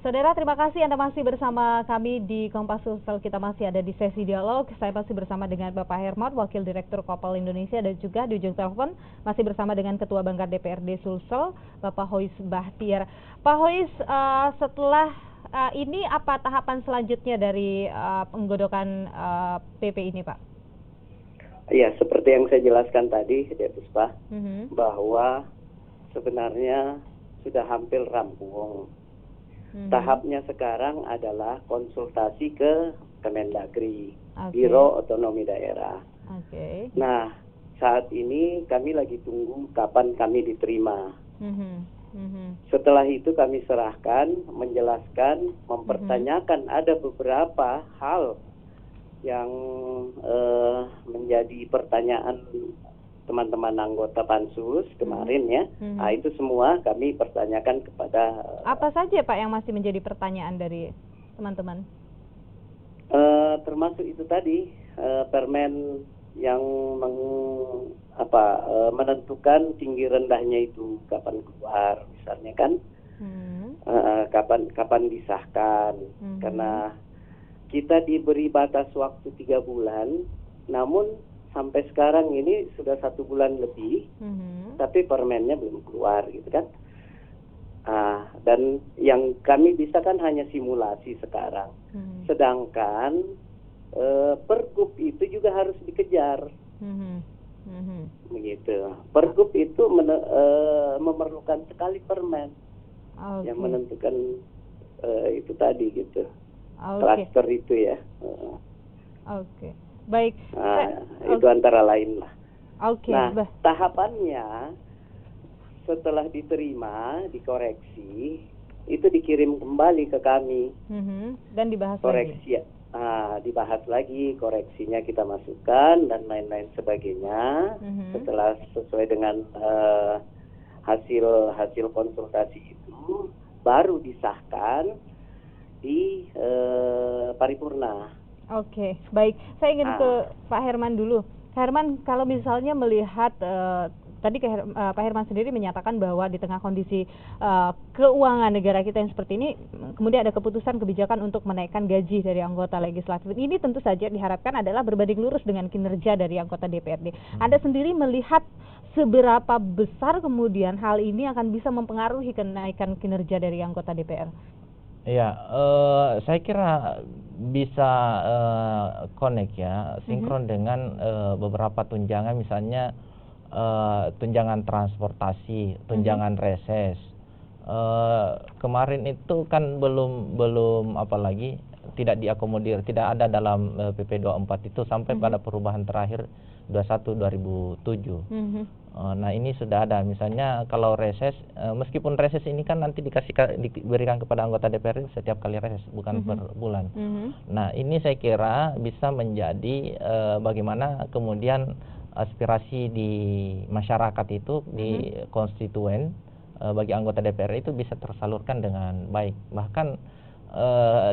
Saudara, terima kasih Anda masih bersama kami di Kompas Sosial. Kita masih ada di sesi dialog. Saya masih bersama dengan Bapak Herman, Wakil Direktur Kopal Indonesia, dan juga di ujung telepon masih bersama dengan Ketua Banggar DPRD Sulsel, Bapak Hois Bahtiar. Pak Hois, setelah ini apa tahapan selanjutnya dari penggodokan PP ini, Pak? Ya, seperti yang saya jelaskan tadi, Puspa, bahwa sebenarnya sudah hampir rampung. Tahapnya sekarang adalah konsultasi ke Kemendagri, Biro Otonomi Daerah. Nah, saat ini kami lagi tunggu kapan kami diterima. Setelah itu kami serahkan, menjelaskan, mempertanyakan ada beberapa hal yang menjadi pertanyaan teman-teman anggota Pansus kemarin ya. Nah, itu semua kami pertanyakan kepada apa saja Pak yang masih menjadi pertanyaan dari teman-teman? Termasuk itu tadi permen yang menentukan tinggi rendahnya itu kapan keluar misalnya kan. Kapan disahkan. Karena kita diberi batas waktu 3 bulan, namun sampai sekarang ini sudah 1 bulan lebih, tapi permennya belum keluar gitu kan. Dan yang kami bisa kan hanya simulasi sekarang. Sedangkan pergub itu juga harus dikejar. Begitu. Pergub itu memerlukan sekali permen yang menentukan itu tadi gitu. Klaster itu ya. Baik. Itu antara lain lah. Nah, tahapannya setelah diterima, dikoreksi, itu dikirim kembali ke kami. Dan dibahas koreksi, lagi. Dibahas lagi, koreksinya kita masukkan dan lain-lain sebagainya. Setelah sesuai dengan hasil konsultasi itu, baru disahkan di paripurna. Baik. Saya ingin ke Pak Herman dulu. Herman, kalau misalnya melihat tadi Pak Herman sendiri menyatakan bahwa di tengah kondisi keuangan negara kita yang seperti ini, kemudian ada keputusan kebijakan untuk menaikkan gaji dari anggota legislatif. Ini tentu saja diharapkan adalah berbanding lurus dengan kinerja dari anggota DPRD. Anda sendiri melihat seberapa besar kemudian hal ini akan bisa mempengaruhi kenaikan kinerja dari anggota DPR? Ya, saya kira bisa connect ya, sinkron dengan beberapa tunjangan, misalnya tunjangan transportasi, tunjangan reses. Kemarin itu kan belum apalagi tidak diakomodir, tidak ada dalam PP 24 itu sampai pada perubahan terakhir 21/2007. Nah, ini sudah ada, misalnya kalau reses, meskipun reses ini kan nanti diberikan kepada anggota DPR setiap kali reses, bukan per bulan. Nah, ini saya kira bisa menjadi bagaimana kemudian aspirasi di masyarakat itu, di konstituen, bagi anggota DPR itu bisa tersalurkan dengan baik. Bahkan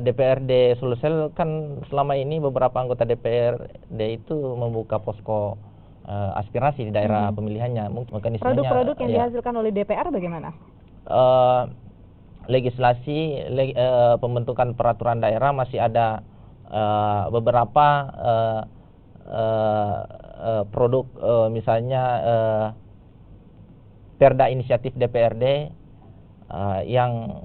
DPRD Sulsel kan selama ini beberapa anggota DPRD itu membuka posko aspirasi di daerah pemilihannya. Mekanismenya, produk-produk yang dihasilkan oleh DPR bagaimana? Legislasi, pembentukan peraturan daerah masih ada beberapa produk, misalnya Perda Inisiatif DPRD yang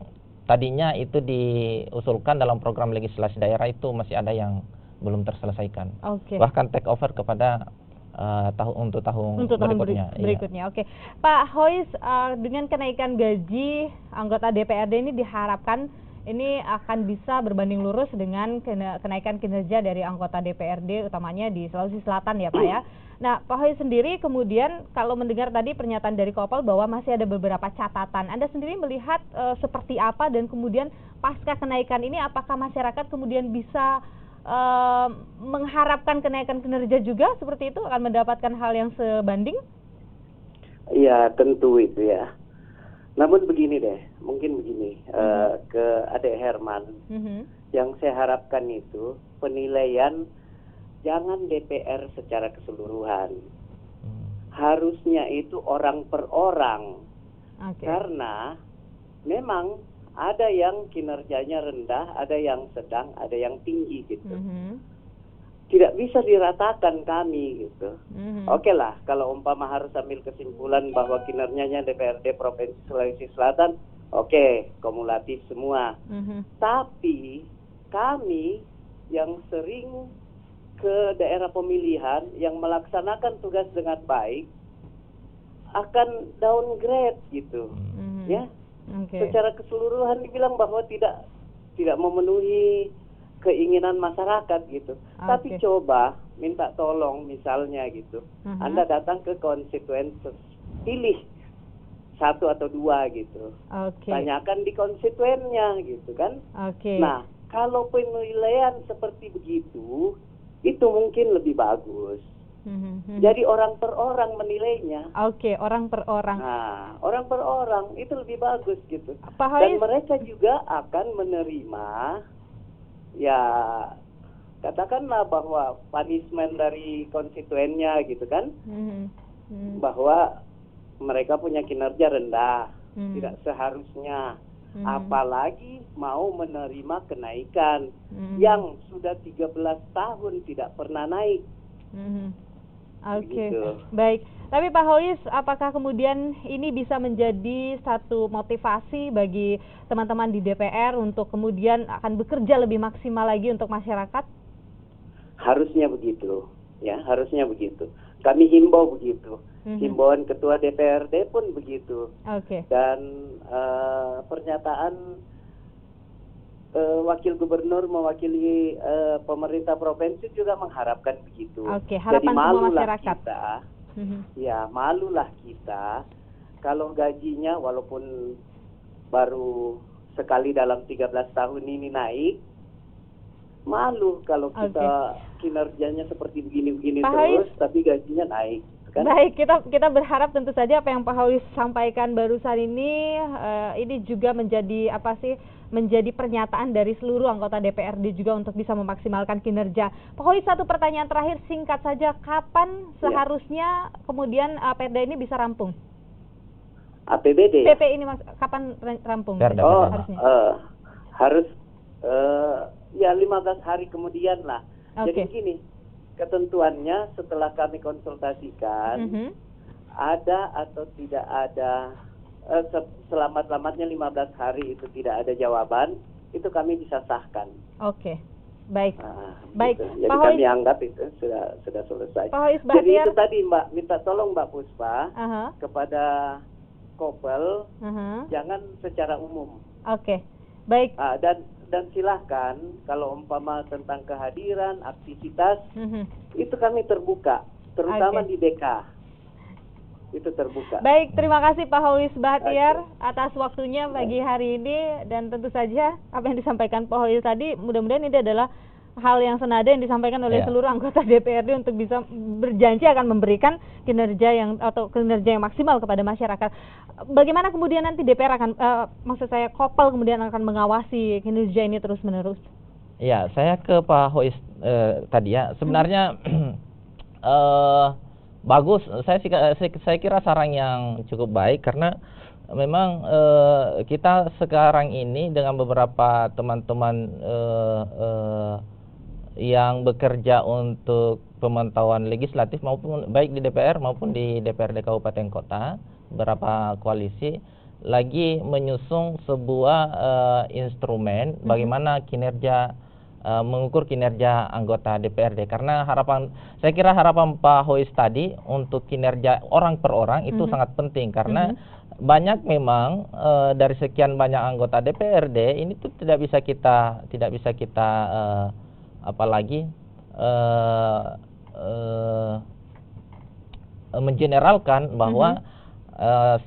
tadinya itu diusulkan dalam program legislasi daerah, itu masih ada yang belum terselesaikan. Bahkan take over kepada untuk tahun berikutnya. Iya. Pak Hois, dengan kenaikan gaji anggota DPRD ini diharapkan ini akan bisa berbanding lurus dengan kenaikan kinerja dari anggota DPRD utamanya di Sulawesi Selatan ya Pak ya. Nah, Pak Hois sendiri kemudian kalau mendengar tadi pernyataan dari Kopal bahwa masih ada beberapa catatan, Anda sendiri melihat seperti apa, dan kemudian pasca kenaikan ini apakah masyarakat kemudian bisa mengharapkan kenaikan kinerja juga seperti itu, akan mendapatkan hal yang sebanding? Iya, tentu itu ya. Namun begini deh, mungkin begini, ke Adek Herman, yang saya harapkan itu penilaian jangan DPR secara keseluruhan, harusnya itu orang per orang, karena memang ada yang kinerjanya rendah, ada yang sedang, ada yang tinggi gitu. Tidak bisa diratakan kami gitu. Oke lah, kalau umpama harus ambil kesimpulan bahwa kinerjanya DPRD Provinsi Sulawesi Selatan, oke, kumulatif semua. Tapi kami yang sering ke daerah pemilihan yang melaksanakan tugas dengan baik akan downgrade gitu, ya. Secara keseluruhan dibilang bahwa tidak memenuhi keinginan masyarakat gitu. Tapi coba minta tolong misalnya gitu, Anda datang ke konstituen, pilih 1 atau 2 gitu, tanyakan di konstituennya gitu kan. Nah, kalau penilaian seperti begitu, itu mungkin lebih bagus. Jadi orang per orang menilainya. Orang per orang. Nah, orang per orang itu lebih bagus gitu. Dan mereka juga akan menerima, ya katakanlah bahwa punishment dari konstituennya gitu kan, bahwa mereka punya kinerja rendah, tidak seharusnya. Apalagi mau menerima kenaikan yang sudah 13 tahun tidak pernah naik. Gitu. Baik. Tapi Pak Hois, apakah kemudian ini bisa menjadi satu motivasi bagi teman-teman di DPR untuk kemudian akan bekerja lebih maksimal lagi untuk masyarakat? Harusnya begitu, ya, harusnya begitu. Kami himbau begitu. Himbauan Ketua DPRD pun begitu. Dan pernyataan Wakil Gubernur mewakili pemerintah provinsi juga mengharapkan begitu. Harapan jadi malulah semua masyarakat. Kita, ya malulah kita kalau gajinya walaupun baru sekali dalam 13 tahun ini naik, malu kalau kita kinerjanya seperti begini-begini terus, tapi gajinya naik. Kan? Baik, kita berharap tentu saja apa yang Pak Hois sampaikan barusan ini juga menjadi menjadi pernyataan dari seluruh anggota DPRD juga untuk bisa memaksimalkan kinerja. Pak Hois, satu pertanyaan terakhir singkat saja, kapan seharusnya kemudian Perda ini bisa rampung? APBD? PP ini kapan rampung? Harusnya? Harus ya 15 hari kemudian lah. Jadi gini, ketentuannya setelah kami konsultasikan, ada atau tidak ada, selamat-lamatnya 15 hari itu tidak ada jawaban, itu kami bisa sahkan. Baik. Baik. Gitu. Jadi kami anggap itu sudah selesai. Jadi itu tadi Mbak, minta tolong Mbak Puspa kepada Kopel, jangan secara umum. Baik. Dan silahkan kalau umpama tentang kehadiran, aktivitas, itu kami terbuka, terutama di DK. Itu terbuka. Baik, terima kasih Pak Hois Bahtiar atas waktunya pagi hari ini, dan tentu saja apa yang disampaikan Pak Hois tadi mudah-mudahan ini adalah hal yang senada yang disampaikan oleh seluruh anggota DPRD untuk bisa berjanji akan memberikan kinerja yang maksimal kepada masyarakat. Bagaimana kemudian nanti DPR akan Kopel kemudian akan mengawasi kinerja ini terus-menerus? Ya, saya ke Pak Hois tadi ya. Sebenarnya bagus. Saya kira saran yang cukup baik karena memang kita sekarang ini dengan beberapa teman-teman yang bekerja untuk pemantauan legislatif maupun baik di DPR maupun di DPRD Kabupaten Kota, beberapa koalisi lagi menyusung sebuah instrumen bagaimana kinerja mengukur kinerja anggota DPRD, karena saya kira harapan Pak Hois tadi untuk kinerja orang per orang itu sangat penting karena banyak memang dari sekian banyak anggota DPRD ini tuh tidak bisa kita apalagi mengeneralkan bahwa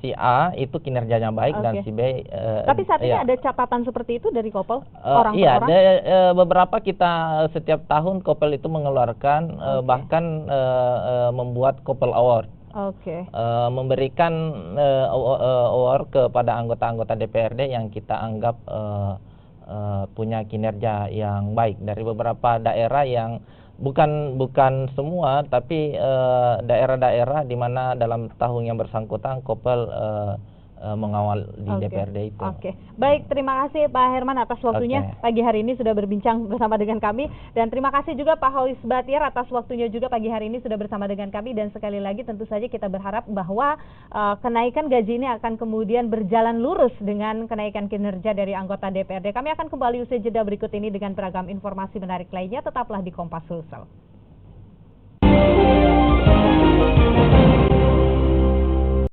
si A itu kinerjanya baik dan si B. Tapi saat ini ada catatan seperti itu dari Kopel orang iya, per orang? beberapa kita setiap tahun Kopel itu mengeluarkan bahkan membuat Kopel Award. Memberikan award kepada anggota-anggota DPRD yang kita anggap punya kinerja yang baik dari beberapa daerah yang bukan semua, tapi daerah-daerah di mana dalam tahun yang bersangkutan Kopel mengawal di DPRD itu. Oke. Baik, terima kasih Pak Herman atas waktunya pagi hari ini sudah berbincang bersama dengan kami, dan terima kasih juga Pak Hois Batiar atas waktunya juga pagi hari ini sudah bersama dengan kami. Dan sekali lagi tentu saja kita berharap bahwa kenaikan gaji ini akan kemudian berjalan lurus dengan kenaikan kinerja dari anggota DPRD. Kami akan kembali usai jeda berikut ini dengan beragam informasi menarik lainnya. Tetaplah di Kompas Sulsel.